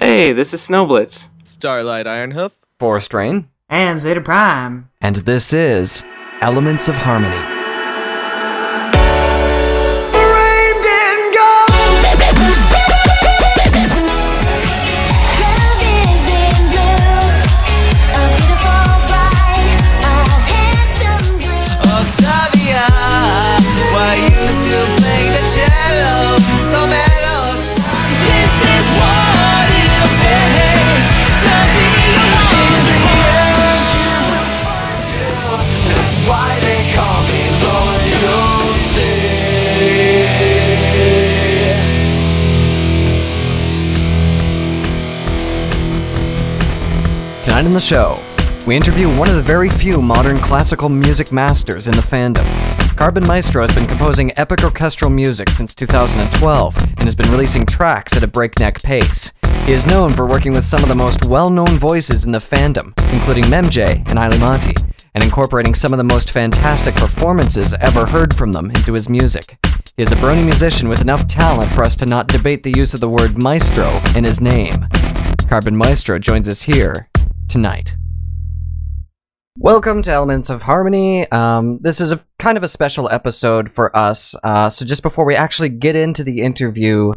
Hey, this is Snowblitz. Starlight Ironhoof. Forest Rain. And Zeta Prime. And this is Elements of Harmony. Tonight on the show, we interview one of the very few modern classical music masters in the fandom. Carbon Maestro has been composing epic orchestral music since 2012 and has been releasing tracks at a breakneck pace. He is known for working with some of the most well-known voices in the fandom, including Memj and Ilimanti, and incorporating some of the most fantastic performances ever heard from them into his music. He is a brony musician with enough talent for us to not debate the use of the word maestro in his name. Carbon Maestro joins us here tonight. Welcome to Elements of Harmony. This is a kind of a special episode for us, so just before we actually get into the interview,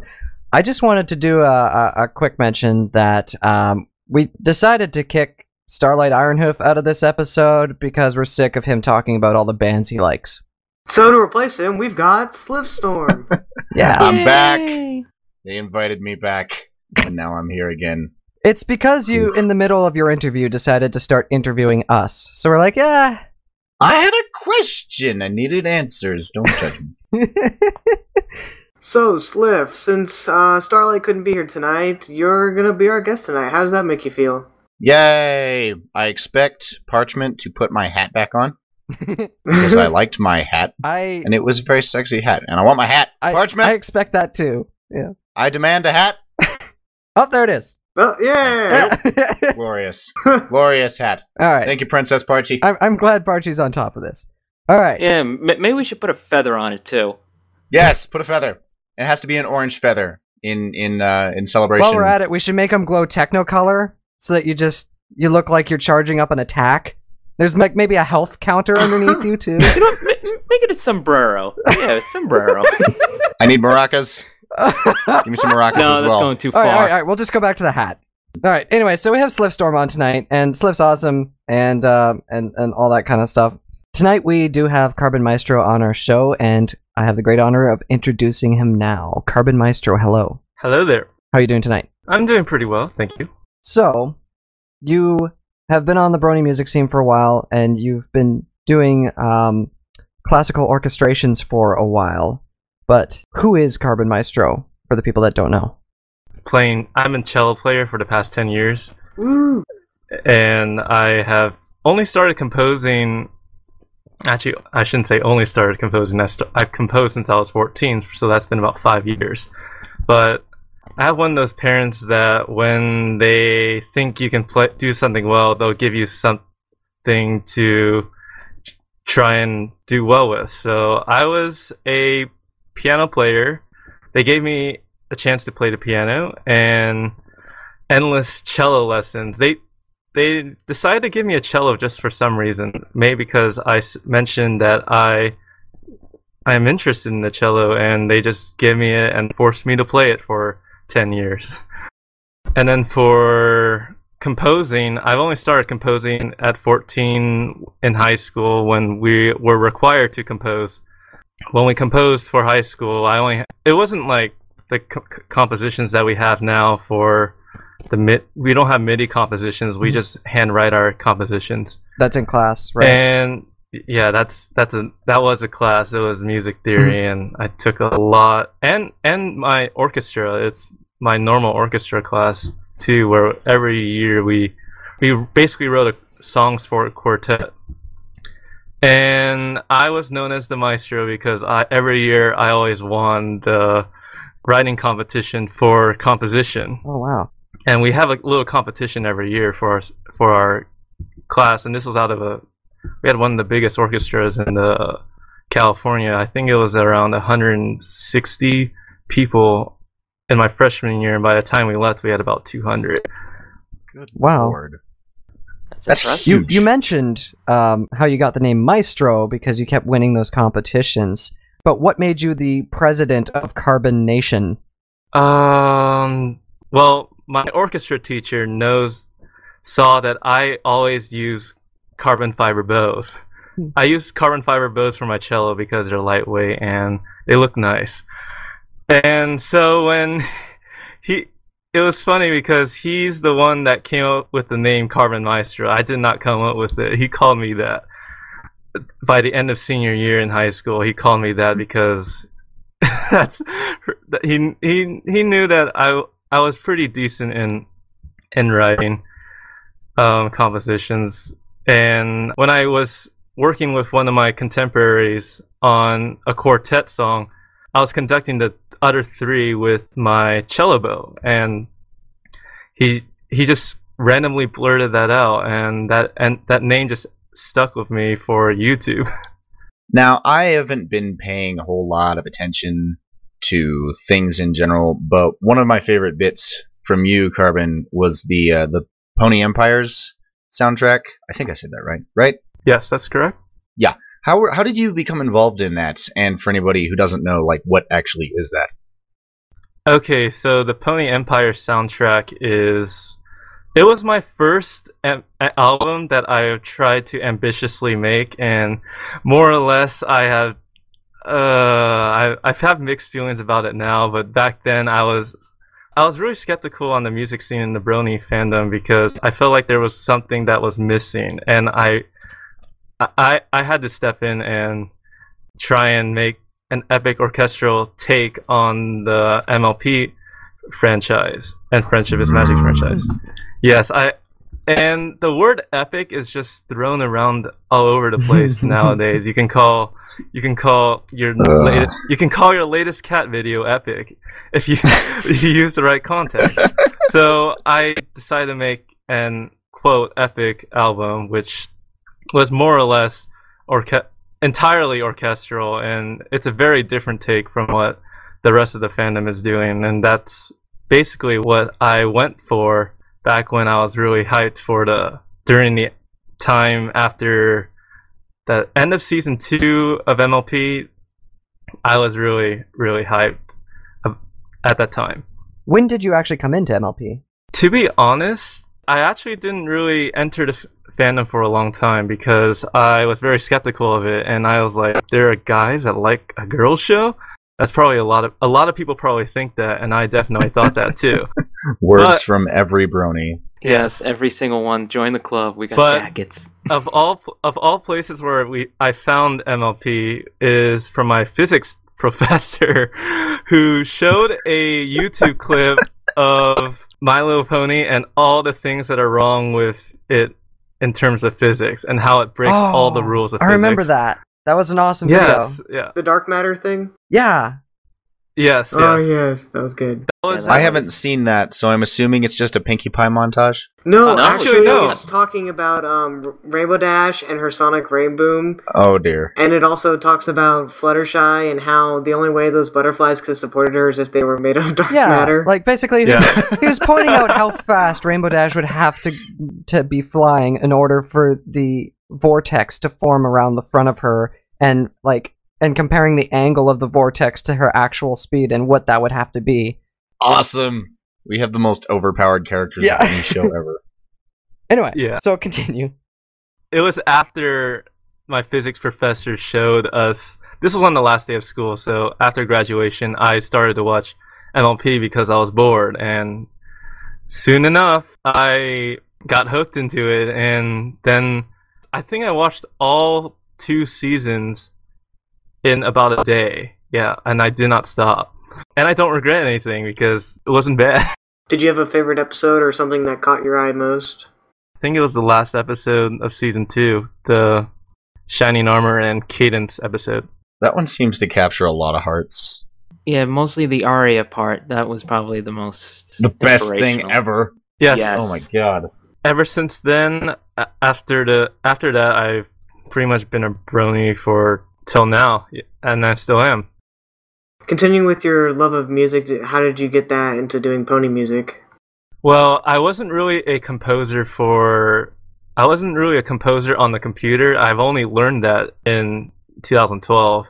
I just wanted to do a quick mention that we decided to kick Starlight Ironhoof out of this episode because we're sick of him talking about all the bands he likes. So to replace him, we've got Slyphstorm. Yeah. I'm back. They invited me back, and now I'm here again. It's because you, in the middle of your interview, decided to start interviewing us. So we're like, yeah. I had a question. I needed answers. Don't judge me. So, Slyph, since Starlight couldn't be here tonight, you're gonna be our guest tonight. How does that make you feel? Yay! I expect Parchment to put my hat back on. Because I liked my hat. And it was a very sexy hat. And I want my hat. Parchment! I expect that too. Yeah. I demand a hat. Oh, there it is. Oh, yeah! Glorious. Glorious hat. All right. Thank you, Princess Parchi. I'm glad Parchi's on top of this. All right. Yeah, maybe we should put a feather on it too. Yes, put a feather. It has to be an orange feather in celebration. While we're at it, we should make them glow technicolor so that you look like you're charging up an attack. There's maybe a health counter underneath you too. You know, make it a sombrero. Yeah, a sombrero. I need maracas. Give me some maracas as well. No, that's going too far. All right, we'll just go back to the hat. All right. Anyway, so we have Slyphstorm on tonight, and Slyph's awesome, and all that kind of stuff. Tonight we do have Carbon Maestro on our show, and I have the great honor of introducing him now. Carbon Maestro, hello. Hello there. How are you doing tonight? I'm doing pretty well, thank you. So, you have been on the brony music scene for a while, and you've been doing classical orchestrations for a while. But who is Carbon Maestro, for the people that don't know? I'm a cello player for the past 10 years. Woo! And I have only started composing... Actually, I shouldn't say only started composing. I've composed since I was 14, so that's been about 5 years. But I have one of those parents that when they think you can do something well, they'll give you something to try and do well with. So I was a piano player. They gave me a chance to play the piano and endless cello lessons. They decided to give me a cello just for some reason, maybe because I mentioned that I am interested in the cello, and they just gave me it and forced me to play it for 10 years. And then for composing, I've only started composing at 14 in high school when we were required to compose. When we composed for high school, it wasn't like the compositions that we have now for we don't have MIDI compositions. We just handwrite our compositions. That's in class, right? And yeah, that was a class. It was music theory, and I took a lot. And my orchestra, it's my normal orchestra class too, where every year we basically wrote songs for a quartet. And I was known as the maestro because every year I always won the writing competition for composition. Oh wow! And we have a little competition every year for our class, and this was we had one of the biggest orchestras in California. I think it was around 160 people in my freshman year, and by the time we left, we had about 200. Good Wow. Lord. That's impressive. You mentioned how you got the name Maestro because you kept winning those competitions. But what made you the president of Carbon Nation? Well, my orchestra teacher saw that I always use carbon fiber bows. I use carbon fiber bows for my cello because they're lightweight and they look nice. And so when it was funny because he's the one that came up with the name Carbon Maestro. I did not come up with it. He called me that. By the end of senior year in high school, he called me that because he knew that I was pretty decent in writing compositions. And when I was working with one of my contemporaries on a quartet song, I was conducting the other three with my cello bow, and he just randomly blurted that out, and that name just stuck with me for YouTube. Now, I haven't been paying a whole lot of attention to things in general, but one of my favorite bits from you, Carbon, was the Pony Empires soundtrack. I think I said that right. Right? Yes, that's correct. Yeah. How did you become involved in that? And for anybody who doesn't know, like, what actually is that? Okay, so the Pony Empire soundtrack it was my first album that I tried to ambitiously make, and more or less I have mixed feelings about it now, but back then I was really skeptical on the music scene in the brony fandom because I felt like there was something that was missing, and I had to step in and try and make an epic orchestral take on the MLP franchise and Friendship is Magic franchise. Yes, and the word epic is just thrown around all over the place nowadays. You can call your latest cat video epic if you use the right context. So I decided to make an quote epic album, which was more or less entirely orchestral, and it's a very different take from what the rest of the fandom is doing, and that's basically what I went for back when I was really hyped for during the time after the end of season 2 of MLP. I was really, really hyped at that time. When did you actually come into MLP? To be honest, I actually didn't really enter the fandom for a long time because I was very skeptical of it, and I was like, there are guys that like a girl show? That's probably a lot of people probably think that, and I definitely thought that too. Words from every brony. Yes, every single one. Join the club. We got jackets. of all places where I found MLP is from my physics professor, who showed a YouTube clip of My Little Pony and all the things that are wrong with it in terms of physics and how it breaks all the rules of physics. I remember that. That was an awesome video. Yeah. The dark matter thing? Yeah. Yes. Oh, yes, that was good. I haven't seen that, so I'm assuming it's just a Pinkie Pie montage? No, actually, no. It's talking about Rainbow Dash and her Sonic Rain Boom. Oh, dear. And it also talks about Fluttershy and how the only way those butterflies could have supported her is if they were made of dark matter. Like, basically, he was pointing out how fast Rainbow Dash would have to be flying in order for the vortex to form around the front of her, and comparing the angle of the vortex to her actual speed and what that would have to be. Awesome. We have the most overpowered characters in any show ever. Anyway, so continue. It was after my physics professor showed us. This was on the last day of school, so after graduation, I started to watch MLP because I was bored, and soon enough, I got hooked into it, and then I think I watched all 2 seasons in about a day. Yeah, and I did not stop. And I don't regret anything because it wasn't bad. Did you have a favorite episode or something that caught your eye most? I think it was the last episode of season 2, the Shining Armor and Cadence episode. That one seems to capture a lot of hearts. Yeah, mostly the aria part. That was probably the best thing ever. Yes. Oh my god. Ever since then, after that, I've pretty much been a brony for till now, and I still am. continuing with your love of music, how did you get that into doing pony music? Well, I wasn't really a composer on the computer. I've only learned that in 2012.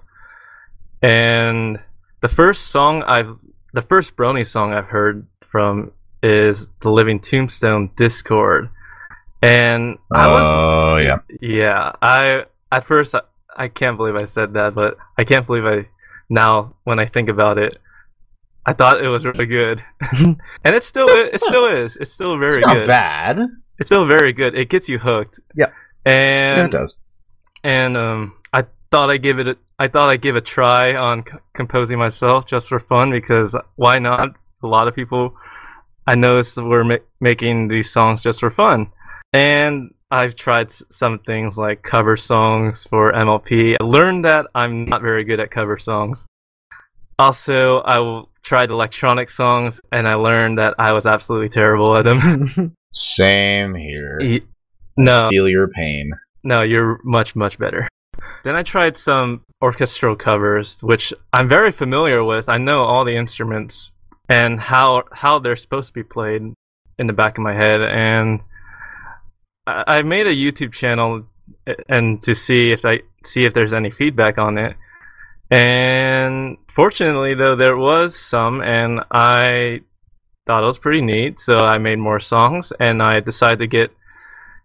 And the first brony song I've heard from is the Living Tombstone Discord. And at first I can't believe I said that, but I can't believe now when I think about it, I thought it was really good. And it still is. It's still very good. It's not bad. It's still very good. It gets you hooked. Yeah. And yeah, it does. And I thought I'd give a try on composing myself just for fun, because why not? A lot of people I noticed were making these songs just for fun. And I've tried some things like cover songs for MLP. I learned that I'm not very good at cover songs. Also, I tried electronic songs, and I learned that I was absolutely terrible at them. Same here. No. I feel your pain. No, you're much, much better. Then I tried some orchestral covers, which I'm very familiar with. I know all the instruments and how they're supposed to be played in the back of my head. And I made a YouTube channel and to see if there's any feedback on it. And fortunately, though, there was some, and I thought it was pretty neat. So I made more songs, and I decided to get,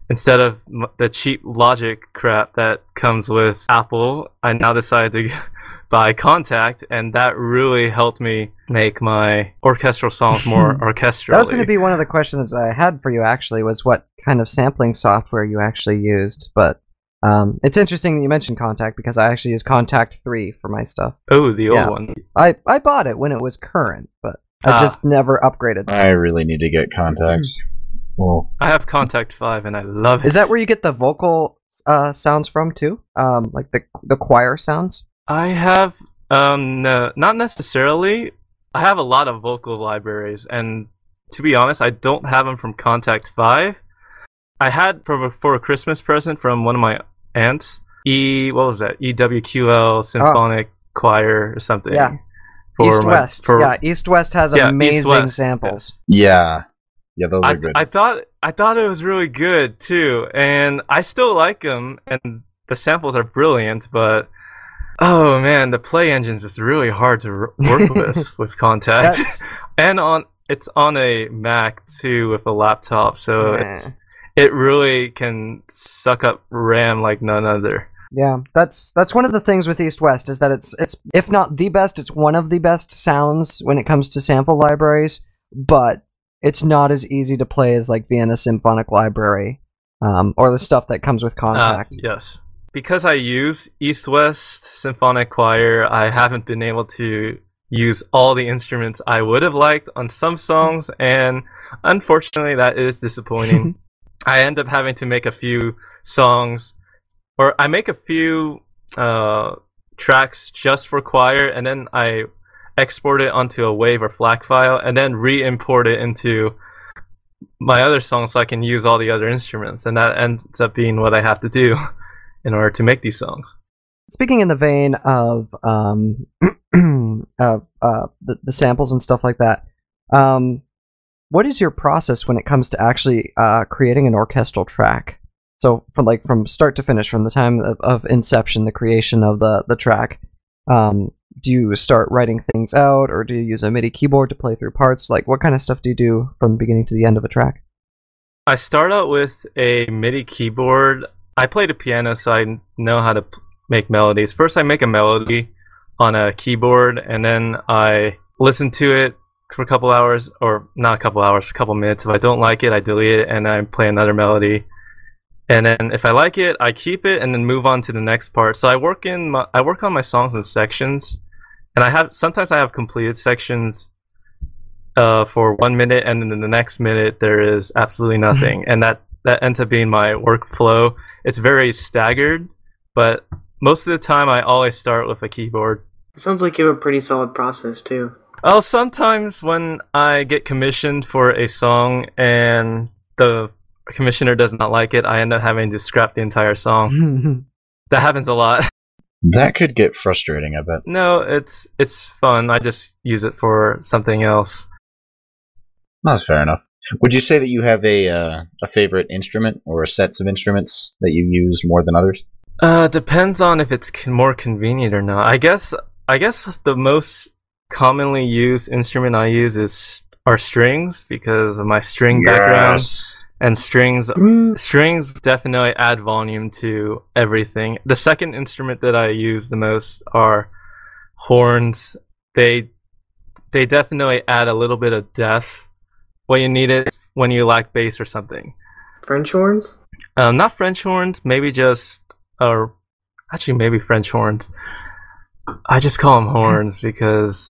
instead of the cheap Logic crap that comes with Apple, I now decided to buy Contact, and that really helped me make my orchestral songs more orchestrally. That was going to be one of the questions I had for you, actually, was what kind of sampling software you actually used. But it's interesting that you mentioned Contact, because I actually use Contact 3 for my stuff. Oh, the old one. I bought it when it was current, but I just never upgraded. I really need to get Contact. Well, I have Contact 5 and I love it. Is that where you get the vocal sounds from too? Like the choir sounds? I have no, not necessarily. I have a lot of vocal libraries, and to be honest, I don't have them from Contact 5. I had for a Christmas present from one of my aunts, EWQL Symphonic Choir or something. Yeah. East West. Yeah, East West has amazing samples. Yeah. Yeah, those are good. I thought it was really good too, and I still like them, and the samples are brilliant. But oh man, the play engine's just really hard to work with Contact, and it's on a Mac too with a laptop, so it really can suck up RAM like none other. Yeah, that's one of the things with East West, is that it's if not the best, it's one of the best sounds when it comes to sample libraries, but it's not as easy to play as like Vienna Symphonic Library, or the stuff that comes with Contact. Yes. Because I use East West Symphonic Choir, I haven't been able to use all the instruments I would have liked on some songs, and unfortunately that is disappointing. I end up having to make a few songs, or I make a few tracks just for choir, and then I export it onto a WAV or FLAC file, and then re-import it into my other songs so I can use all the other instruments, and that ends up being what I have to do in order to make these songs. Speaking in the vein of the samples and stuff like that, what is your process when it comes to actually creating an orchestral track? So from start to finish, from the time of inception, the creation of the track, do you start writing things out, or do you use a MIDI keyboard to play through parts? Like, what kind of stuff do you do from the beginning to the end of a track? I start out with a MIDI keyboard. I play the piano, so I know how to make melodies. First, I make a melody on a keyboard, and then I listen to it for a couple hours, or not a couple hours, a couple minutes. If I don't like it, I delete it, and I play another melody. And then if I like it, I keep it, and then move on to the next part. So I work on my songs in sections, and sometimes I have completed sections for 1 minute, and then in the next minute there is absolutely nothing, and that ends up being my workflow. It's very staggered, but most of the time I always start with a keyboard. Sounds like you have a pretty solid process too. Well, sometimes when I get commissioned for a song and the commissioner does not like it, I end up having to scrap the entire song. That happens a lot. That could get frustrating, I bet. No, it's fun. I just use it for something else. That's fair enough. Would you say that you have a favorite instrument or sets of instruments that you use more than others? Depends on if it's more convenient or not. I guess the most commonly used instrument I use are strings because of my string background. And strings definitely add volume to everything. The second instrument that I use the most are horns. They definitely add a little bit of depth when you need it, when you lack bass or something. French horns? Not French horns, maybe just actually maybe French horns. I just call them horns because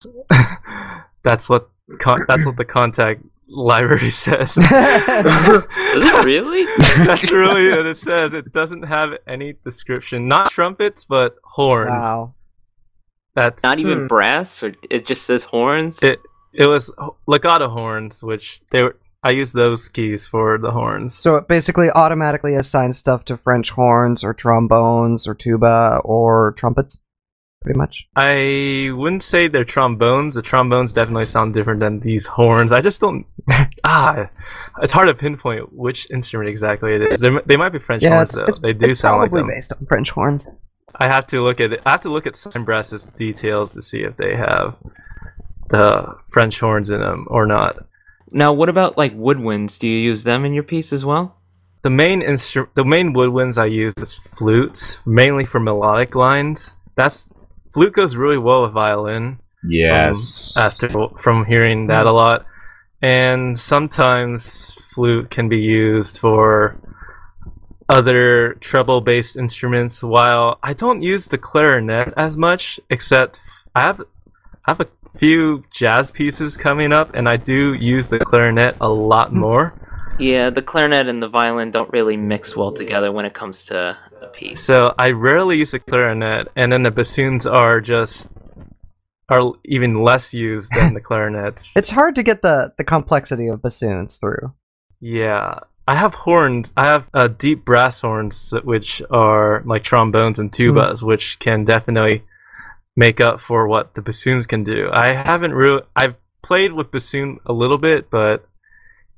that's what the contact library says. Is it really? That's really what it says. It doesn't have any description. Not trumpets, but horns. Wow. That's Not even brass, or it just says horns? it. It was legato horns, which I used those keys for the horns. So it basically automatically assigns stuff to French horns or trombones or tuba or trumpets, pretty much. I wouldn't say they're trombones. The trombones definitely sound different than these horns. I just don't. It's hard to pinpoint which instrument exactly it is. They might be French horns though. They do sound like them. Probably based on French horns. I have to look at it. I have to look at sign brass's details to see if they have the French horns in them or not. Now, what about like woodwinds? Do you use them in your piece as well? The main woodwinds I use is flutes, mainly for melodic lines. Flute goes really well with violin. Yes. From hearing that a lot, and sometimes flute can be used for other treble-based instruments. While I don't use the clarinet as much, except I have a few jazz pieces coming up, and I do use the clarinet a lot more. Yeah, the clarinet and the violin don't really mix well together when it comes to a piece. So I rarely use the clarinet, and then the bassoons are even less used than the clarinets. It's hard to get the complexity of bassoons through. Yeah. I have horns. I have deep brass horns, which are like trombones and tubas, which can definitely make up for what the bassoons can do. I've played with bassoon a little bit, but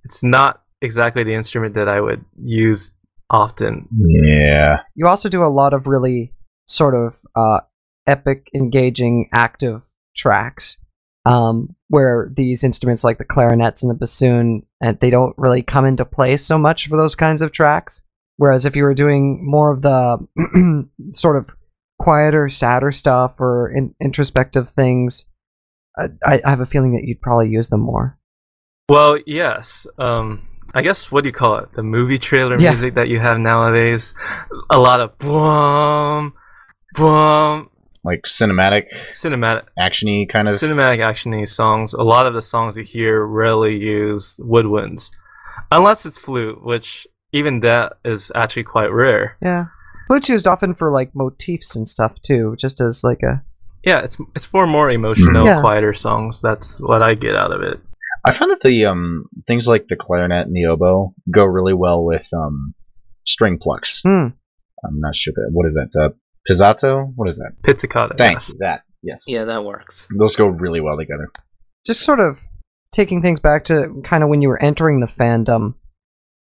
it's not exactly the instrument that I would use often. Yeah. You also do a lot of really sort of epic, engaging, active tracks, where these instruments like the clarinets and the bassoon, and they don't really come into play so much for those kinds of tracks. Whereas if you were doing more of the sort of quieter, sadder stuff or introspective things, I have a feeling that you'd probably use them more. Well, yes. I guess, what do you call it? The movie trailer music that you have nowadays? A lot of boom, boom. Like cinematic actiony kind of cinematic actiony songs. A lot of the songs you hear rarely use woodwinds, unless it's flute, which even that is actually quite rare. Yeah, flute's used often for like motifs and stuff too, just as like a it's for more emotional, quieter songs. That's what I get out of it. I found that the things like the clarinet and the oboe go really well with string plucks. I'm not sure what is that. Pizzicato? What is that? Pizzicato. Thanks. Yes. That. Yes. Yeah, that works. Those go really well together. Just sort of taking things back to kind of when you were entering the fandom,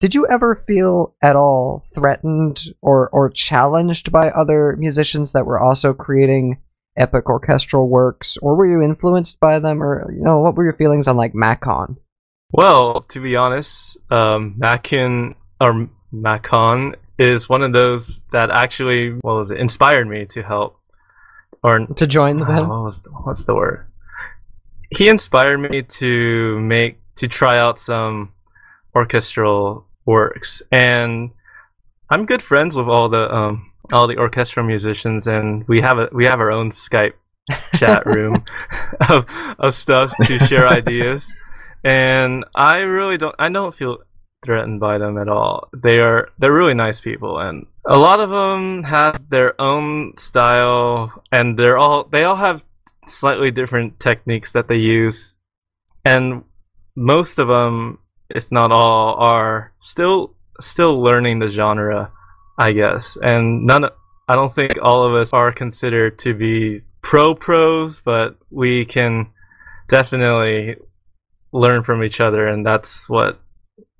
did you ever feel at all threatened or challenged by other musicians that were also creating epic orchestral works, or were you influenced by them, or what were your feelings on like Macon? Well, to be honest, Macon is one of those that actually inspired me to help or to join the band. What's the word? He inspired me to try out some orchestral works, and I'm good friends with all the orchestral musicians, and we have our own Skype chat room of stuff to share ideas. And I don't feel threatened by them at all. They're really nice people, and a lot of them have their own style, and they all have slightly different techniques that they use, and most of them, if not all, are still learning the genre, I guess. And I don't think all of us are considered to be pros, but we can definitely learn from each other, and that's what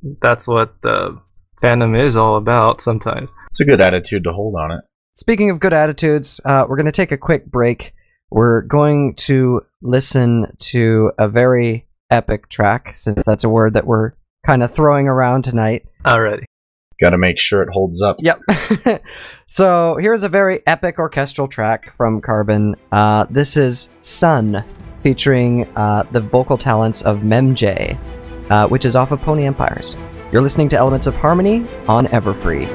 the fandom is all about sometimes. It's a good attitude to hold on it. Speaking of good attitudes, we're going to take a quick break. We're going to listen to a very epic track, since that's a word that we're kind of throwing around tonight. Alrighty. Got to make sure it holds up. Yep. So here's a very epic orchestral track from Carbon. This is Sun, featuring the vocal talents of Memj, which is off of Pony Empires. You're listening to Elements of Harmony on Everfree.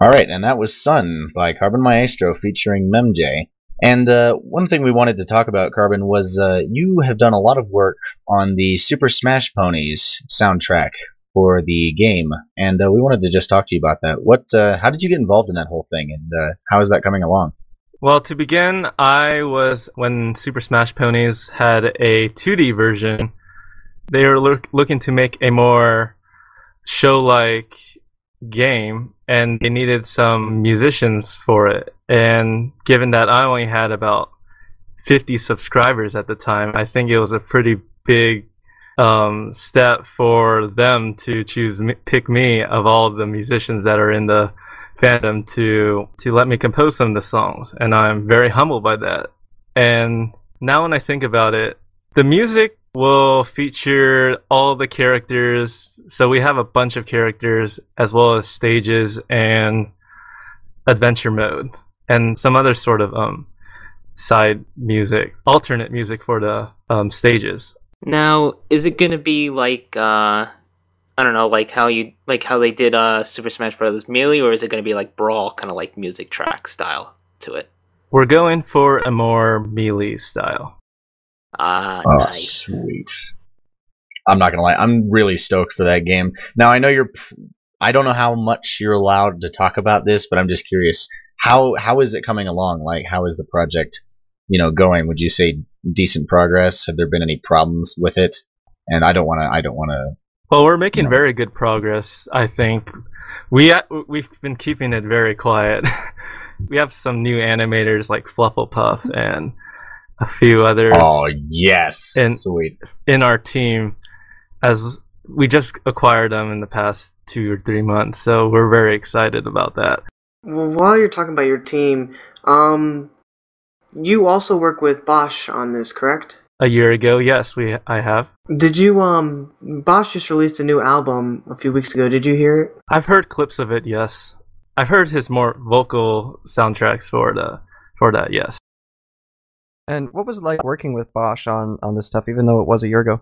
Alright, and that was Sun by Carbon Maestro featuring Memj. And one thing we wanted to talk about, Carbon, was you have done a lot of work on the Super Smash Ponies soundtrack for the game, and we wanted to just talk to you about that. How did you get involved in that whole thing, and how is that coming along? Well, to begin, when Super Smash Ponies had a 2D version, they were looking to make a more show-like game, and they needed some musicians for it. And given that I only had about 50 subscribers at the time, I think it was a pretty big step for them to pick me of all the musicians that are in the fandom to let me compose some of the songs, and I'm very humbled by that. And now when I think about it, the music will feature all the characters, so we have a bunch of characters as well as stages and adventure mode and some other sort of side music, alternate music for the stages. Now, is it gonna be like I don't know, like how they did Super Smash Bros. Melee, or is it gonna be like Brawl, kind of like music track style to it? We're going for a more Melee style. Nice. Sweet. I'm not gonna lie, I'm really stoked for that game. Now I know I don't know how much you're allowed to talk about this, but I'm just curious. How is it coming along? Like, how is the project, going? Would you say decent progress? Have there been any problems with it? And I don't want to. Well, we're making very good progress, I think. We've been keeping it very quiet. We have some new animators like Flufflepuff and a few others. Oh yes, sweet. In our team, as we just acquired them in the past 2 or 3 months, so we're very excited about that. Well, while you're talking about your team, you also work with Bosch on this, correct? A year ago, yes, I have. Did you, Bosch just released a new album a few weeks ago, did you hear it? I've heard clips of it, yes. I've heard his more vocal soundtracks for that, yes. And what was it like working with Bosch on this stuff, even though it was a year ago?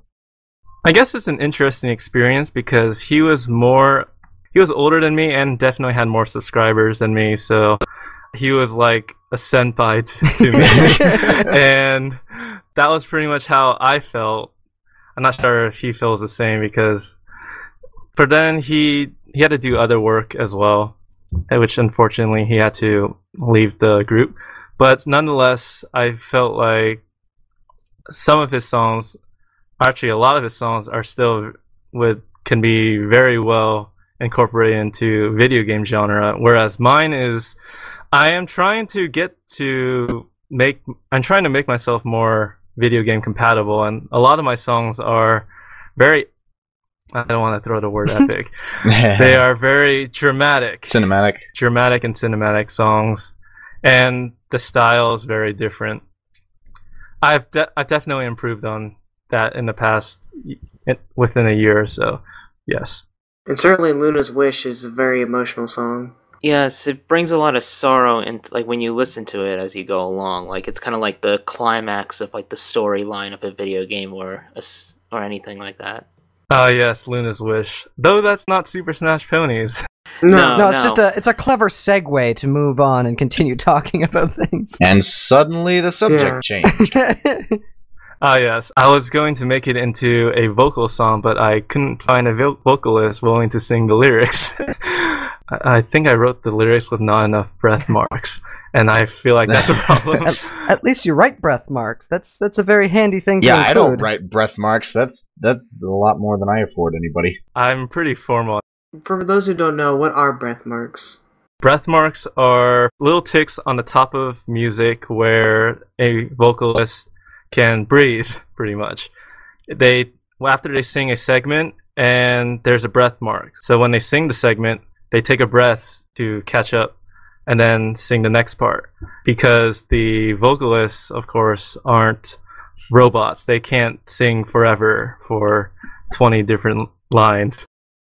I guess it's an interesting experience because he was older than me and definitely had more subscribers than me, so he was like a senpai to me. And that was pretty much how I felt. I'm not sure if he feels the same, because for then he had to do other work as well, which unfortunately he had to leave the group. But nonetheless, I felt like some of his songs, actually a lot of his songs, are still can be very well incorporated into video game genre, whereas mine is, I'm trying to make myself more video game compatible, and a lot of my songs are very, I don't want to throw the word epic. They are very dramatic and cinematic songs, and the style is very different. I've definitely improved on that in the past, within a year or so, yes. And certainly Luna's Wish is a very emotional song. Yes, it brings a lot of sorrow, and like when you listen to it as you go along, like it's kind of like the climax of like the storyline of a video game or anything like that. Ah, yes, Luna's Wish. Though that's not Super Smash Ponies. No, it's just a clever segue to move on and continue talking about things. And suddenly the subject changed. Ah, yes. I was going to make it into a vocal song, but I couldn't find a vocalist willing to sing the lyrics. I think I wrote the lyrics with not enough breath marks, and I feel like that's a problem. At least you write breath marks. That's a very handy thing to include. I don't write breath marks. That's a lot more than I afford anybody. I'm pretty formal. For those who don't know, what are breath marks? Breath marks are little ticks on the top of music where a vocalist can breathe, pretty much. After they sing a segment, and there's a breath mark. So when they sing the segment, they take a breath to catch up and then sing the next part. Because the vocalists, of course, aren't robots. They can't sing forever for 20 different lines.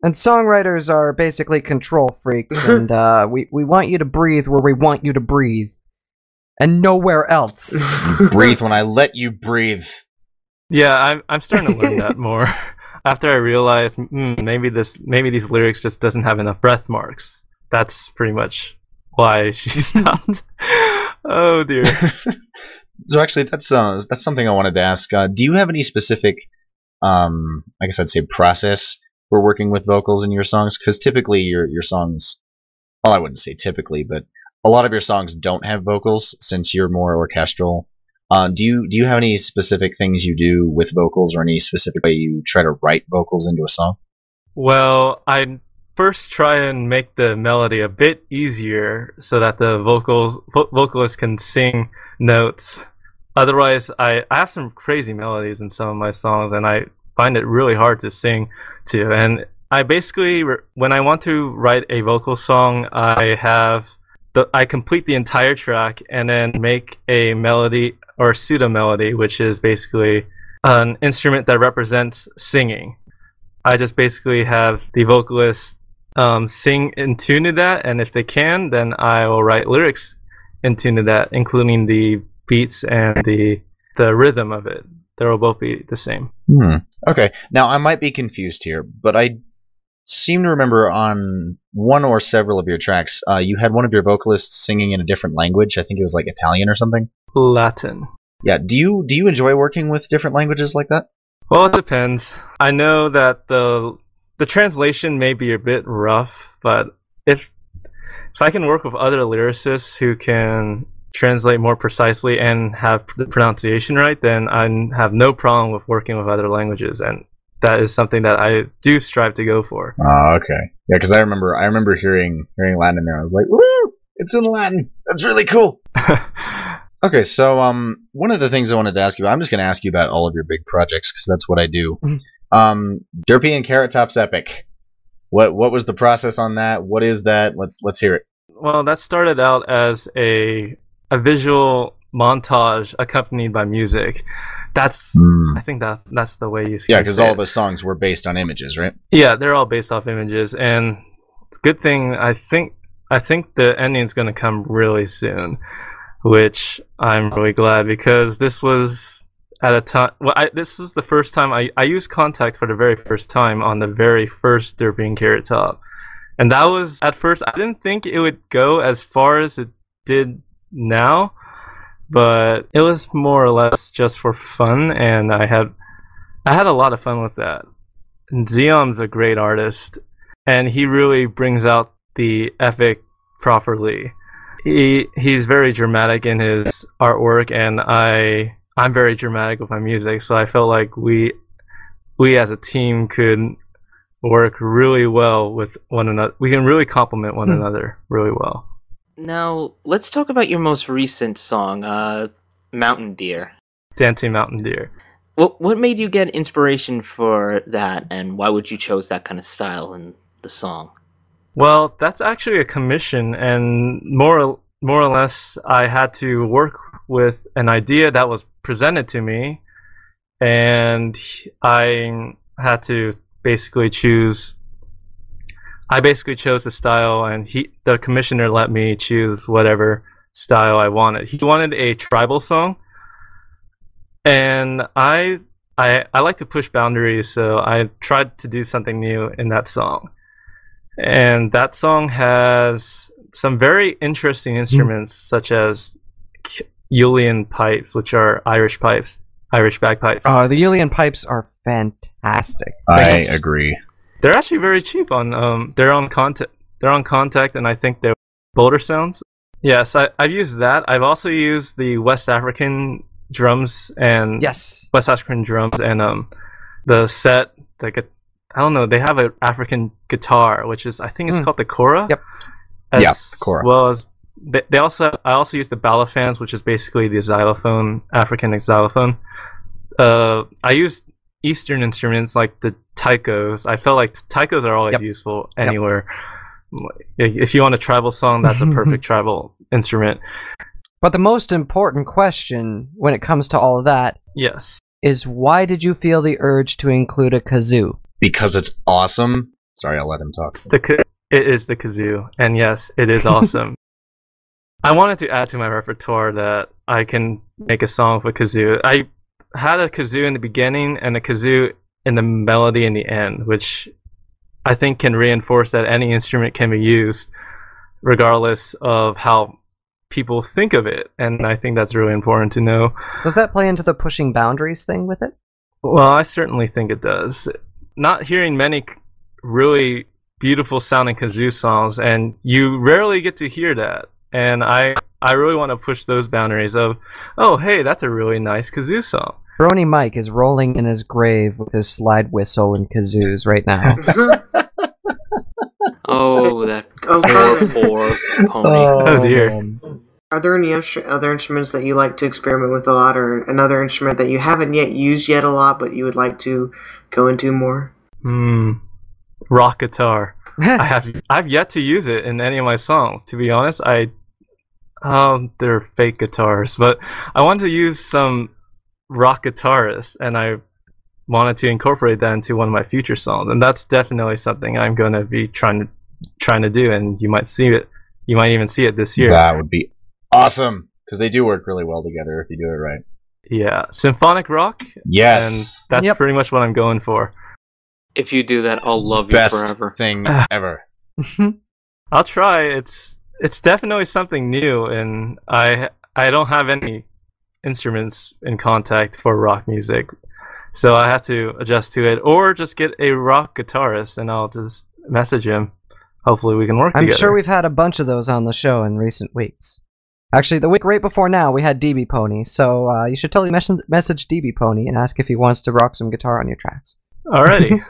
And songwriters are basically control freaks, and we want you to breathe where we want you to breathe. And nowhere else. Breathe when I let you breathe. Yeah, I'm starting to learn that more. After I realized maybe these lyrics just doesn't have enough breath marks. That's pretty much why she stopped. Oh dear. So actually, that's something I wanted to ask. Do you have any specific, I guess I'd say, process for working with vocals in your songs? Because typically your songs, well, I wouldn't say typically, but a lot of your songs don't have vocals since you're more orchestral. Do you have any specific things you do with vocals, or any specific way you try to write vocals into a song? Well, I first try and make the melody a bit easier so that the vocalist can sing notes. Otherwise, I have some crazy melodies in some of my songs, and I find it really hard to sing to. And I basically, when I want to write a vocal song, I complete the entire track and then make a melody or pseudo melody, which is basically an instrument that represents singing. I just basically have the vocalist sing in tune to that, and if they can, then I will write lyrics in tune to that, including the beats and the rhythm of it. They will both be the same. Okay, now I might be confused here, but I seem to remember on one or several of your tracks, you had one of your vocalists singing in a different language. I think it was like Italian or something. Latin. Yeah. Do you enjoy working with different languages like that? Well, it depends. I know that the translation may be a bit rough, but if I can work with other lyricists who can translate more precisely and have the pronunciation right, then I have no problem with working with other languages, and that is something that I do strive to go for. Oh, okay. Yeah, because I remember hearing Latin in there. I was like, woo! It's in Latin. That's really cool. Okay, so one of the things I wanted to ask you, I'm just going to ask you about all of your big projects because that's what I do. Derpy and Carrot Top's Epic. What was the process on that? What is that? Let's hear it. Well, that started out as a visual montage accompanied by music. I think that's the way you see it. Yeah, because all the songs were based on images, right? Yeah, they're all based off images, and good thing I think the ending's going to come really soon, which I'm really glad, because this was at a time. Well, this is the first time I used Contact for the very first time on the very first Derpy and Carrot Top, and that was, at first I didn't think it would go as far as it did now, but it was more or less just for fun, and I had a lot of fun with that. And Zeom's a great artist, and he really brings out the epic properly. He's very dramatic in his artwork, and I'm very dramatic with my music, so I felt like we as a team could work really well with one another. We can really complement one another really well. Now, let's talk about your most recent song, Mountain Deer. Dancing Mountain Deer. What made you get inspiration for that, and why would you chose that kind of style in the song? Well, that's actually a commission, and more or less I had to work with an idea that was presented to me, and I had to basically choose. I basically chose the style, and the commissioner let me choose whatever style I wanted. He wanted a tribal song, and I like to push boundaries, so I tried to do something new in that song. And that song has some very interesting instruments, such as Uilleann pipes, which are Irish bagpipes. The Uilleann pipes are fantastic. I agree. They're actually very cheap on they're on Contact, and I think they're Boulder Sounds. Yes, I've used that. I've also used the West African drums and the set, like I don't know, they have an African guitar, which is, I think it's called the kora. Yep. Kora. Well as I also use the balafans, which is basically the xylophone, African xylophone. I used Eastern instruments like the taikos. I felt like taikos are always useful anywhere. If you want a tribal song, that's a perfect tribal instrument. But the most important question when it comes to all of that, yes, is why did you feel the urge to include a kazoo? Because it's awesome. Sorry, I'll let him talk. It is the kazoo, and yes, it is awesome. I wanted to add to my repertoire that I can make a song with kazoo. I had a kazoo in the beginning and a kazoo in the melody in the end, which I think can reinforce that any instrument can be used regardless of how people think of it, and I think that's really important to know. Does that play into the pushing boundaries thing with it? Well, I certainly think it does. Not hearing many really beautiful sounding kazoo songs, and you rarely get to hear that, and I really want to push those boundaries of, oh hey, that's a really nice kazoo song. Brony Mike is rolling in his grave with his slide whistle and kazoos right now. Oh, that Oh, poor pony. Oh, dear. man. Are there any other instruments that you like to experiment with a lot, or another instrument that you haven't yet used yet a lot, but you would like to go into more? Rock guitar. I've yet to use it in any of my songs. To be honest, they're fake guitars, but I wanted to use some rock guitarists, and I wanted to incorporate that into one of my future songs, and that's definitely something I'm going to be trying to do, and you might see it. You might even see it this year. That would be awesome, because they do work really well together if you do it right. Yeah, symphonic rock. Yes. And that's pretty much what I'm going for. If you do that, I'll love you Best forever. thing ever. I'll try. It's definitely something new, and I don't have any instruments in contact for rock music, so I have to adjust to it, or just get a rock guitarist, and I'll just message him. Hopefully, we can work together. I'm sure we've had a bunch of those on the show in recent weeks. Actually, the week right before now, we had DB Pony, so you should totally message DB Pony and ask if he wants to rock some guitar on your tracks. Alrighty.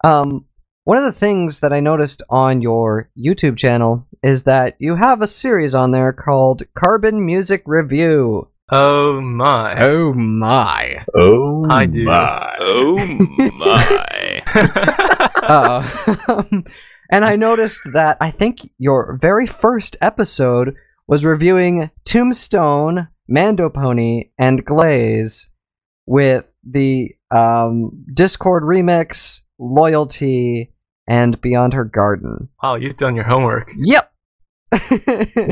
One of the things that I noticed on your YouTube channel is that you have a series on there called Carbon Music Review. Oh my. Oh my. Oh, I do. my. Oh my. And I noticed that I think your very first episode was reviewing Tombstone, Mando Pony, and Glaze with the Discord remix, Loyalty, and Beyond Her Garden. Wow, you've done your homework. Yep.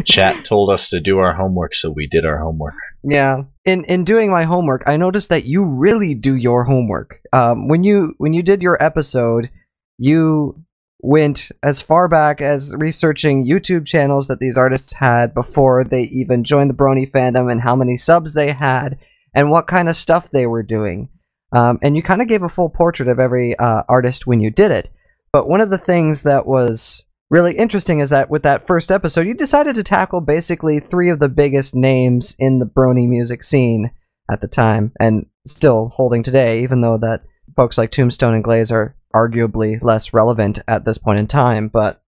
Chat told us to do our homework, so we did our homework. Yeah. In doing my homework, I noticed that you really do your homework. When you did your episode, you went as far back as researching YouTube channels that these artists had before they even joined the Brony fandom, and how many subs they had, and what kind of stuff they were doing. And you kind of gave a full portrait of every artist when you did it. But one of the things that was really interesting is that with that first episode, you decided to tackle basically 3 of the biggest names in the Brony music scene at the time, and still holding today, even though that folks like Tombstone and Glaze are arguably less relevant at this point in time. But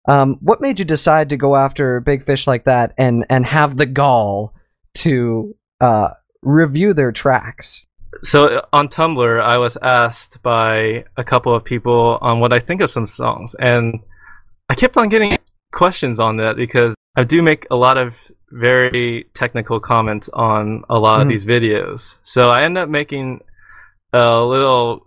what made you decide to go after big fish like that and have the gall to review their tracks? So on Tumblr, I was asked by a couple of people on what I think of some songs, and I kept on getting questions on that because I do make a lot of very technical comments on a lot of these videos. So I end up making a little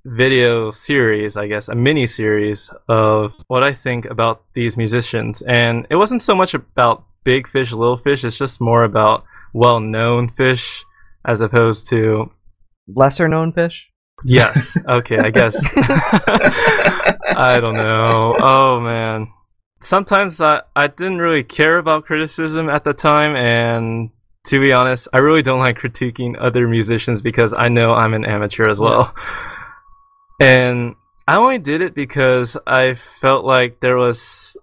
video series, I guess, a mini series of what I think about these musicians. And it wasn't so much about big fish, little fish, it's just more about well-known fish as opposed to lesser known fish? Yes. Okay, I guess. I don't know. Oh, man. Sometimes I didn't really care about criticism at the time, and to be honest, I really don't like critiquing other musicians because I know I'm an amateur as well. And I only did it because I felt like there was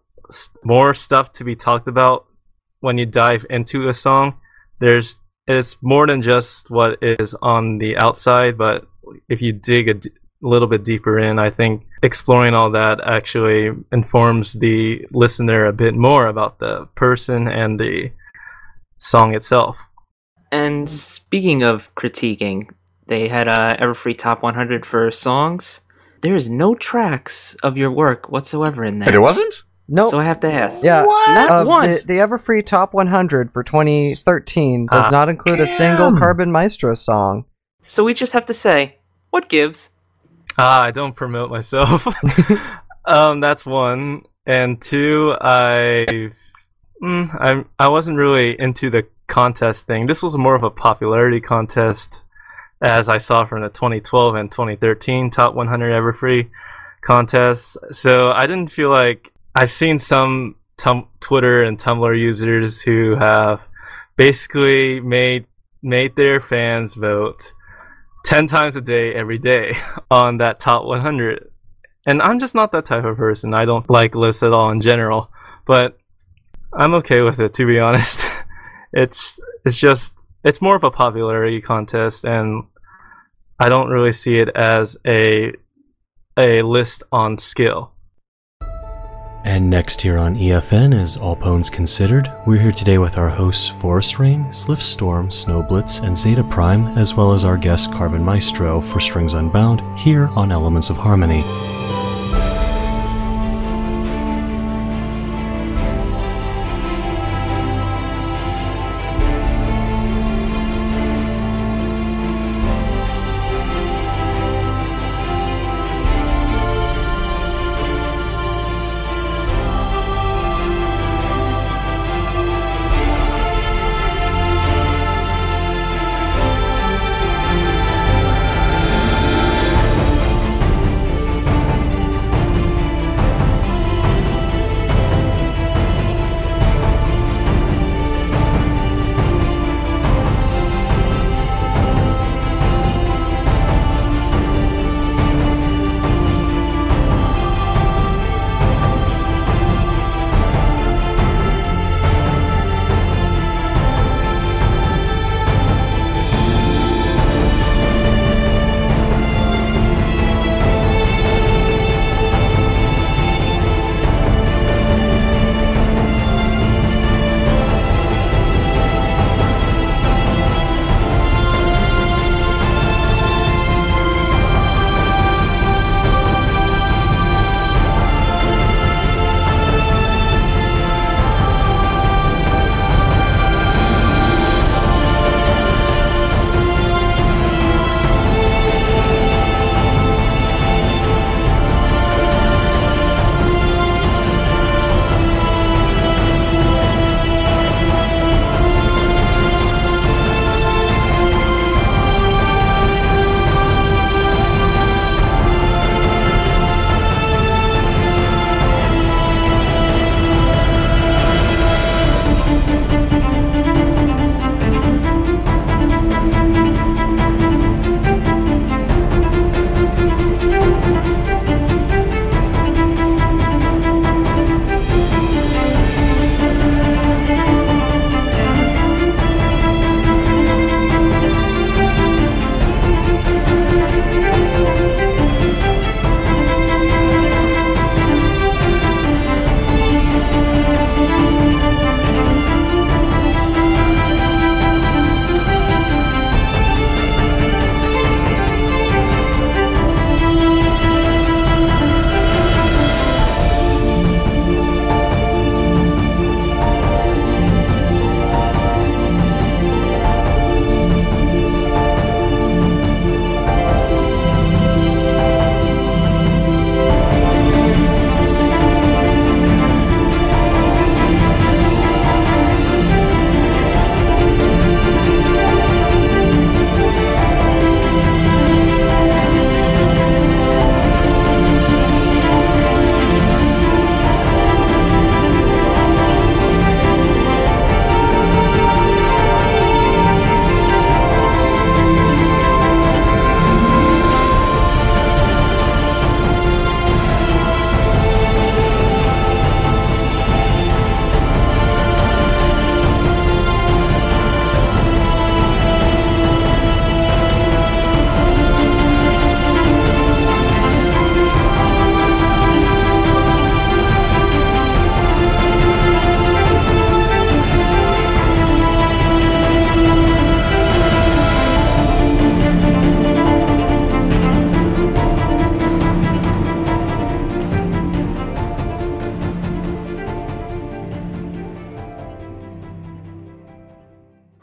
more stuff to be talked about when you dive into a song. It's more than just what is on the outside, but if you dig a little bit deeper in, I think exploring all that actually informs the listener a bit more about the person and the song itself. And speaking of critiquing, they had a Everfree Top 100 for songs. There is no tracks of your work whatsoever in there. There wasn't? Nope. So I have to ask. Yeah, Not one. The Everfree Top 100 for 2013 does not include a single Carbon Maestro song. So we just have to say, what gives? I don't promote myself. That's one. And 2, I wasn't really into the contest thing. This was more of a popularity contest, as I saw from the 2012 and 2013 Top 100 Everfree contests. So I didn't feel like... I've seen some Twitter and Tumblr users who have basically made their fans vote 10 times a day, every day, on that Top 100. And I'm just not that type of person. I don't like lists at all in general. But I'm okay with it, to be honest. It's more of a popularity contest, and I don't really see it as a list on skill. And next here on EFN is All Pones Considered. We're here today with our hosts Forest Rain, Slyphstorm, Snowblitz, and Zeta Prime, as well as our guest Carbon Maestro for Strings Unbound, here on Elements of Harmony.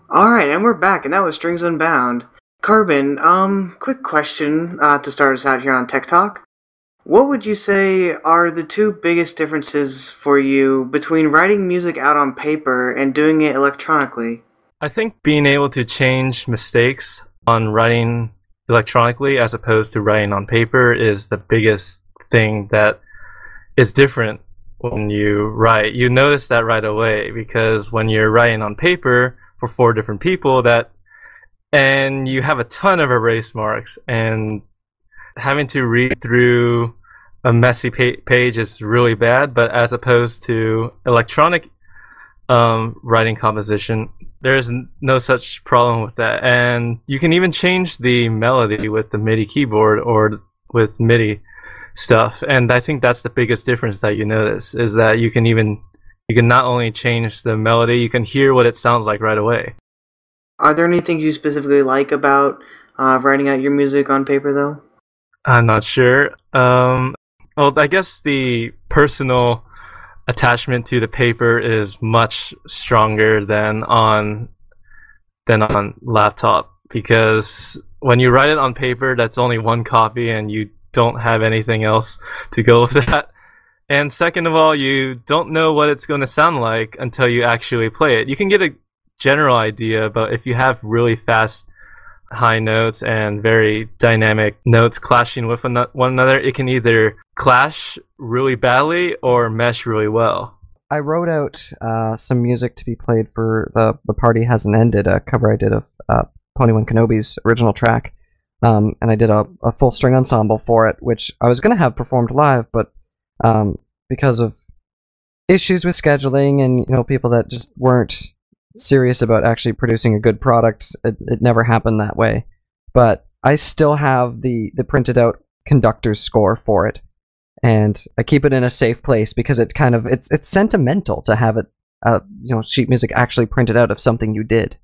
Alright, and we're back, and that was Strings Unbound. Carbon, quick question to start us out here on Tech Talk. What would you say are the two biggest differences for you between writing music out on paper and doing it electronically? I think being able to change mistakes on writing electronically as opposed to writing on paper is the biggest thing that is different when you write. You notice that right away, because when you're writing on paper for 4 different people, and you have a ton of erase marks, and having to read through a messy page is really bad. But as opposed to electronic writing composition. There is no such problem with that, and you can even change the melody with the MIDI keyboard or with MIDI stuff. And I think that's the biggest difference that you notice, is that you can not only change the melody, you can hear what it sounds like right away. Are there any things you specifically like about writing out your music on paper, though? I'm not sure. Well, I guess the personal attachment to the paper is much stronger than on laptop, because when you write it on paper, that's only one copy and you don't have anything else to go with that. And second of all, you don't know what it's going to sound like until you actually play it. You can get a general idea, but if you have really fast high notes and very dynamic notes clashing with one another, it can either clash really badly or mesh really well. I wrote out some music to be played for The Party Hasn't Ended, a cover I did of Pony Kenobi's original track. And I did a full string ensemble for it, which I was going to have performed live, but because of issues with scheduling and people that just weren't serious about actually producing a good product, it never happened that way. But I still have the printed out conductor's score for it, and I keep it in a safe place because it's sentimental to have it sheet music actually printed out of something you did.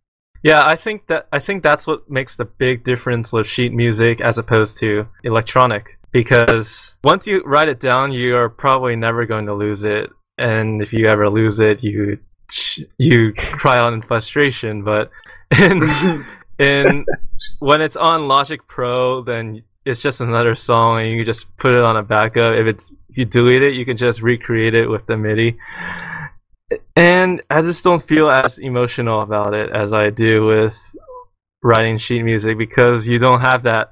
Yeah, I think that's what makes the big difference with sheet music as opposed to electronic, because once you write it down, you are probably never going to lose it, and if you ever lose it, you cry out in frustration. But when it's on Logic Pro, then it's just another song and you just put it on a backup. If you delete it, you can just recreate it with the MIDI. And I just don't feel as emotional about it as I do with writing sheet music, because you don't have that.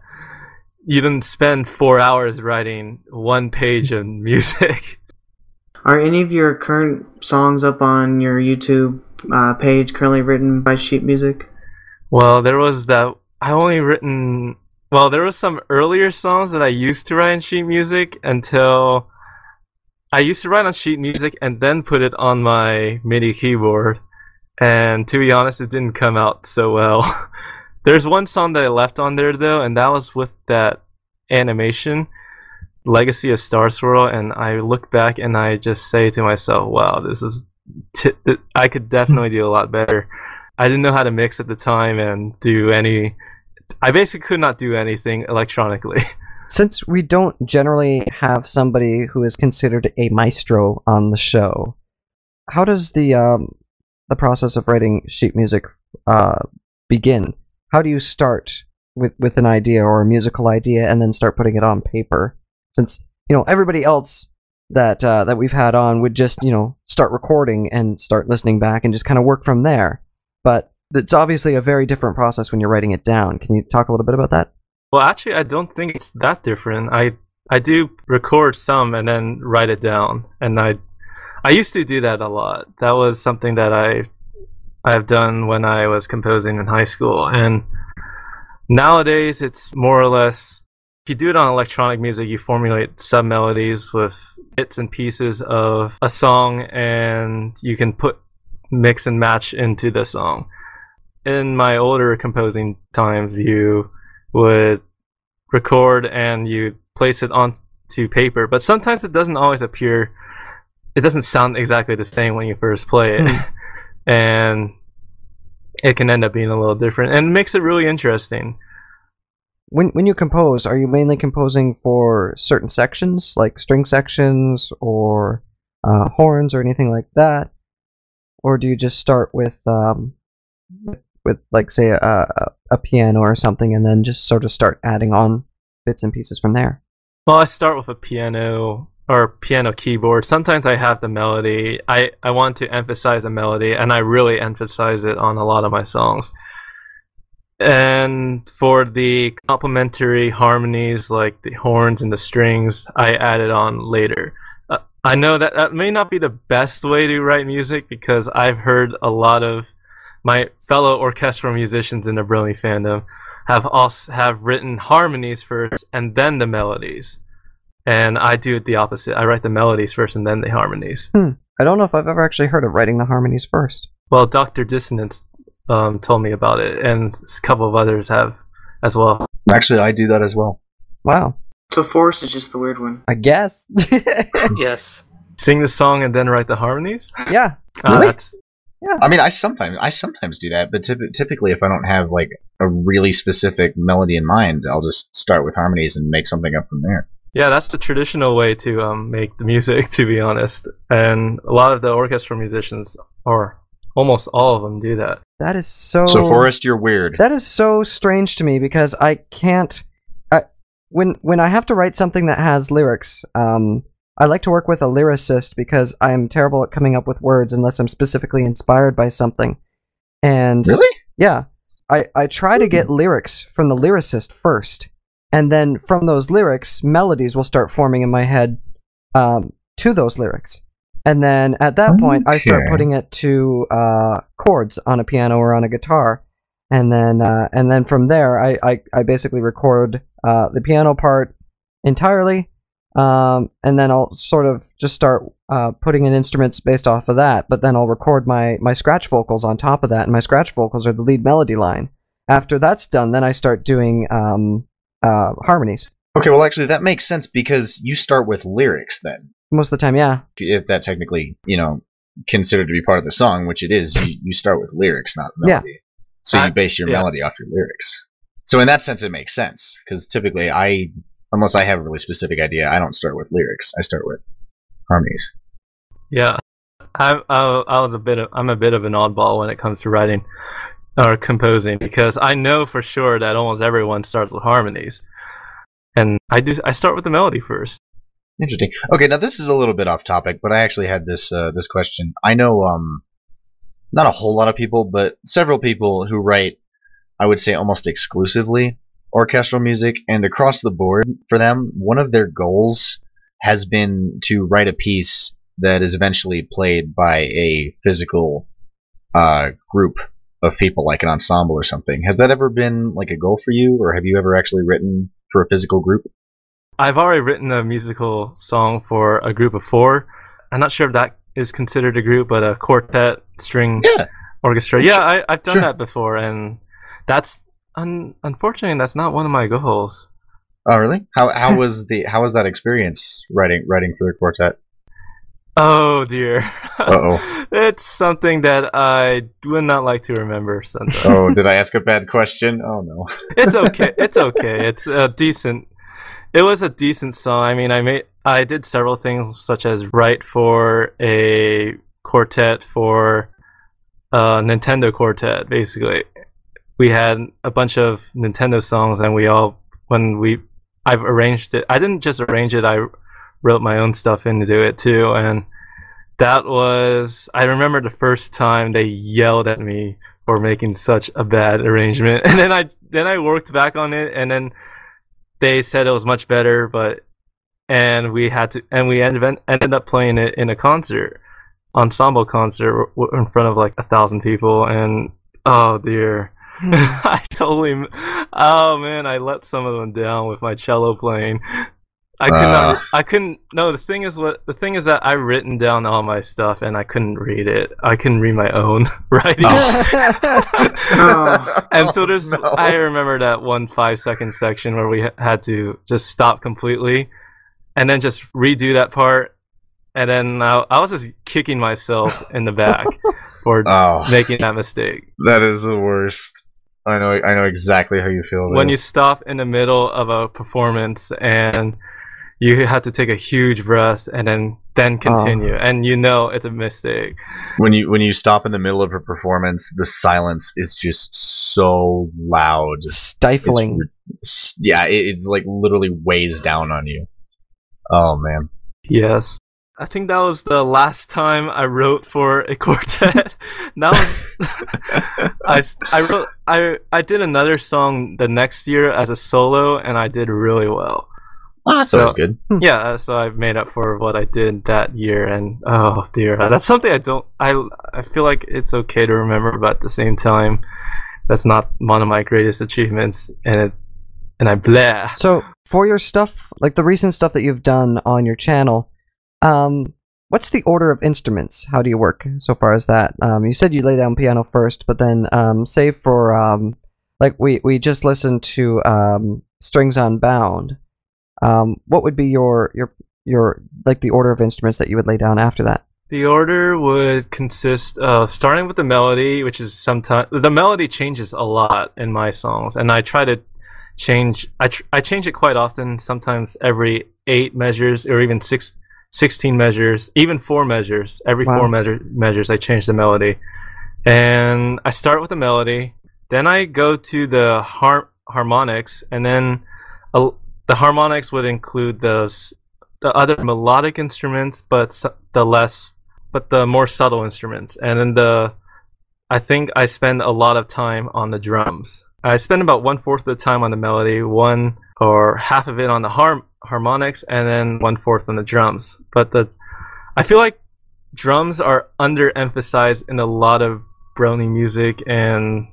You didn't spend 4 hours writing one page of music. Are any of your current songs up on your YouTube page currently written by sheet music? Well, there was some earlier songs that I used to write in sheet music until I used to write on sheet music and then put it on my MIDI keyboard. And to be honest, it didn't come out so well. There's one song that I left on there though, and that was with that animation, Legacy of Star Swirl, and I look back and I just say to myself, wow, this is I could definitely do a lot better. I didn't know how to mix at the time and I basically could not do anything electronically. Since we don't generally have somebody who is considered a maestro on the show, how does the process of writing sheet music begin? How do you start with an idea or a musical idea and then start putting it on paper? Since everybody else that we've had on would just start recording and start listening back and just kind of work from there. But it's obviously a very different process when you're writing it down. Can you talk a little bit about that? Well, actually, I don't think it's that different. I do record some and then write it down, and I used to do that a lot. That was something that I've done when I was composing in high school, and nowadays it's more or less, if you do it on electronic music, you formulate sub-melodies with bits and pieces of a song, and you can mix and match into the song. In my older composing times, you would record and you place it onto paper, but sometimes it doesn't always appear, it doesn't sound exactly the same when you first play it. And it can end up being a little different, and it makes it really interesting. When you compose, are you mainly composing for certain sections, like string sections or horns or anything like that? Or do you just start with like, say, a piano or something, and then just sort of start adding on bits and pieces from there? Well, I start with a piano or piano keyboard. Sometimes I have the melody. I want to emphasize a melody, and I really emphasize it on a lot of my songs. And for the complementary harmonies, like the horns and the strings, I add it on later. I know that may not be the best way to write music, because I've heard a lot of my fellow orchestral musicians in the brony fandom have written harmonies first and then the melodies. And I do it the opposite. I write the melodies first and then the harmonies. I don't know if I've ever actually heard of writing the harmonies first. Well, Dr. Dissonance told me about it, and a couple of others have as well. Actually, I do that as well. Wow. So Forrest is just the weird one. I guess. Yes. Sing the song and then write the harmonies? Yeah. Really? That's, I mean, I sometimes do that, but typically, if I don't have like a really specific melody in mind, I'll just start with harmonies and make something up from there. yeah, that's the traditional way to make the music, to be honest. And a lot of the orchestral musicians, or almost all of them, do that. That is so... So, Forrest, you're weird. That is so strange to me because I can't... when I have to write something that has lyrics, I like to work with a lyricist because I'm terrible at coming up with words unless I'm specifically inspired by something. And Really? yeah, I try to get lyrics from the lyricist first, and then from those lyrics, melodies will start forming in my head to those lyrics. And then at that point, I start Okay. putting it to chords on a piano or on a guitar. And then from there, I basically record the piano part entirely, and then I'll sort of just start putting in instruments based off of that. But then I'll record my scratch vocals on top of that, and my scratch vocals are the lead melody line. After that's done, then I start doing harmonies. Okay, well, actually, that makes sense because you start with lyrics then. Most of the time, yeah. If that's technically, considered to be part of the song, which it is, you start with lyrics, not melody. So you base your melody off your lyrics. So in that sense, it makes sense because typically, unless I have a really specific idea, I don't start with lyrics. I start with harmonies. Yeah, I'm a bit of an oddball when it comes to writing or composing because I know for sure that almost everyone starts with harmonies, and I start with the melody first. Interesting. Okay, now this is a little bit off topic, but I actually had this question. I know not a whole lot of people, but several people who write, I would say almost exclusively orchestral music, and across the board for them, one of their goals has been to write a piece that is eventually played by a physical group of people, like an ensemble or something. Has that ever been like a goal for you, or have you ever actually written for a physical group? I've already written a musical song for a group of 4. I'm not sure if that is considered a group, but a quartet string orchestra. Yeah, I've done that before, and that's unfortunately that's not one of my goals. Oh, really? How was that experience writing for the quartet? Oh dear. Uh-oh. It's something that I would not like to remember sometimes. Oh, did I ask a bad question? Oh no. It's okay. It's okay. It's a decent. It was a decent song. I mean, I did several things such as write for a quartet for Nintendo quartet. Basically, we had a bunch of Nintendo songs, and I've arranged it. I didn't just arrange it. I wrote my own stuff into it too, and that was. I remember the first time they yelled at me for making such a bad arrangement, and then I worked back on it, and then they said it was much better, and we ended up playing it in a ensemble concert in front of like 1,000 people, and oh dear. I let some of them down with my cello playing. The thing is that I written down all my stuff and I couldn't read it. I couldn't read my own writing. And so I remember that one 5-second section where we had to just stop completely and then just redo that part. And then I was just kicking myself in the back for making that mistake. That is the worst. I know exactly how you feel. When you stop in the middle of a performance and you have to take a huge breath and then continue, and it's a mistake. When you stop in the middle of a performance, the silence is just so loud, stifling. It's like literally weighs down on you. Oh man. Yes. I think that was the last time I wrote for a quartet. That was I did another song the next year as a solo, and I did really well. Oh, that's always good. Yeah, so I've made up for what I did that year, and oh dear, that's something I feel like it's okay to remember, but at the same time, that's not one of my greatest achievements, and I blah. So for your stuff, like the recent stuff that you've done on your channel, what's the order of instruments? How do you work so far as that? You said you lay down piano first, but then say for like we just listened to Strings Unbound. What would be your like the order of instruments that you would lay down after that? The order would consist of starting with the melody, which is sometimes the melody changes a lot in my songs, and I try to change. I change it quite often. Sometimes every 8 measures, or even 16 measures, even 4 measures. Every Wow. 4 measures, I change the melody, and I start with the melody. Then I go to the harmonics, and then the harmonics would include the other melodic instruments, but the more subtle instruments. And then I think I spend a lot of time on the drums. I spend about 1/4 of the time on the melody, one or half of it on the harmonics, and then 1/4 on the drums. But I feel like drums are underemphasized in a lot of brony music, and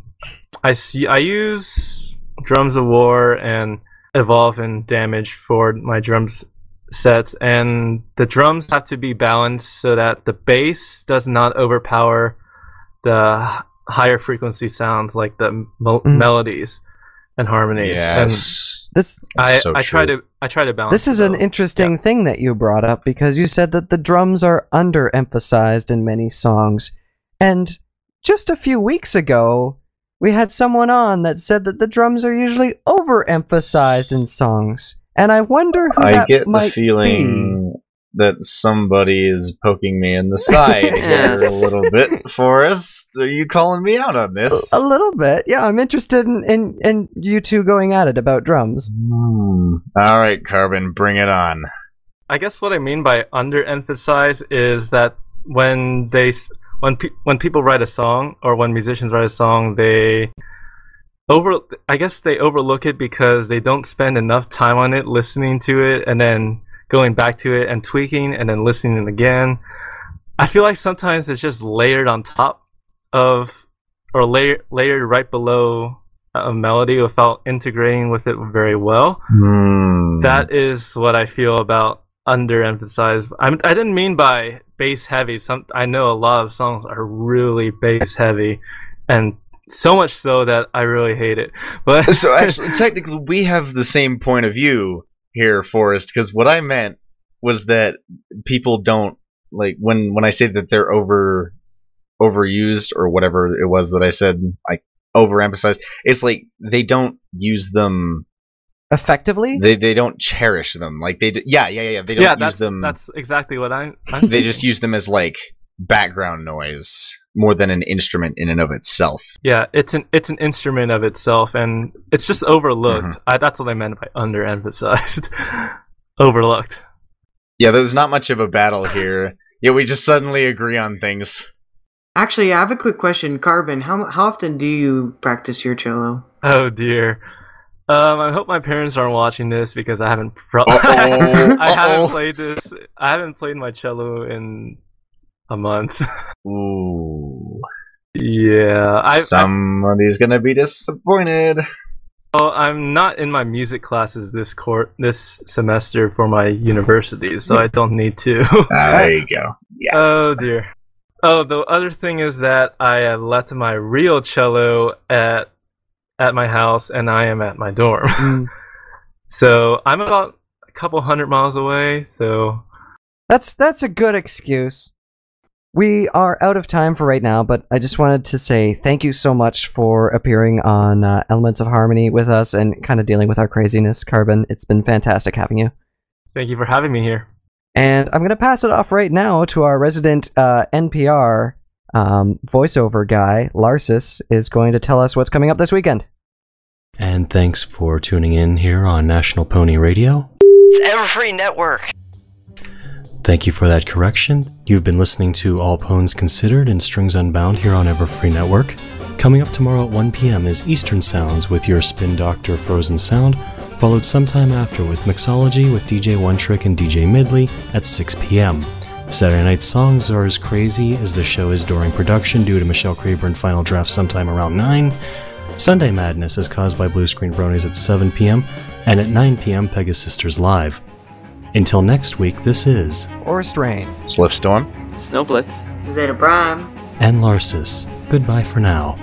I use Drums of War and Evolve and Damage for my drums sets, and the drums have to be balanced so that the bass does not overpower the higher frequency sounds like the melodies and harmonies. Yes. And This I so try true. to balance. This is an both. interesting thing that you brought up, because you said that the drums are underemphasized in many songs. And just a few weeks ago, we had someone on that said that the drums are usually overemphasized in songs. And I wonder who I that get the might feeling that somebody is poking me in the side here Yes. a little bit. Forrest, are you calling me out on this? be. A little bit. Yeah, I'm interested in you two going at it about drums. All right, Carbon, bring it on. I guess what I mean by underemphasize is that when people write a song, or when musicians write a song, I guess they overlook it because they don't spend enough time on it, listening to it, and then going back to it and tweaking, and then listening again. I feel like sometimes it's just layered on top of, or layered right below a melody without integrating with it very well. That is what I feel about underemphasized. I didn't mean by bass heavy. I know a lot of songs are really bass heavy, and so much so that I really hate it. But So actually, technically, we have the same point of view here, Forrest, because what I meant was that people don't, like, when I say that they're overused, or whatever it was that I said, like, overemphasized, it's like they don't use them Effectively? They don't cherish them, like they they don't use them. That's exactly what I'm They just use them as like background noise more than an instrument in and of itself. Yeah, it's an instrument of itself, and it's just overlooked. That's what I meant by underemphasized. Overlooked. Yeah, there's not much of a battle here. Yeah, we just suddenly agree on things. Actually, I have a quick question. Carbon, how often do you practice your cello? Oh dear. I hope my parents aren't watching this, because I haven't I haven't played this. I haven't played my cello in a month. Ooh. Yeah, Somebody's gonna be disappointed. I'm not in my music classes this semester for my university, so I don't need to. There you go. Yes. Oh dear. Oh, the other thing is that I left my real cello at my house, and I am at my dorm. So I'm about a couple 100 miles away. So That's a good excuse. We are out of time for right now, but I just wanted to say thank you so much for appearing on Elements of Harmony with us and kind of dealing with our craziness, Carbon. It's been fantastic having you. thank you for having me here. And I'm going to pass it off right now to our resident NPR voiceover guy. Larscis is going to tell us what's coming up this weekend. And thanks for tuning in here on National Pony Radio. It's Everfree Network. Thank you for that correction. You've been listening to All Pones Considered and Strings Unbound here on Everfree Network. Coming up tomorrow at 1 p.m. is Eastern Sounds with your Spin Doctor Frozen Sound, followed sometime after with Mixology with DJ One Trick and DJ Midley at 6 p.m. Saturday night songs are as crazy as the show is during production due to Michelle Crayburn final draft sometime around 9. Sunday Madness is caused by Blue Screen Bronies at 7 p.m. and at 9 p.m. Pegasisters Live. Until next week, this is Forest Rain. Slyphstorm. Snowblitz. Zeta Prime. and Larscis. Goodbye for now.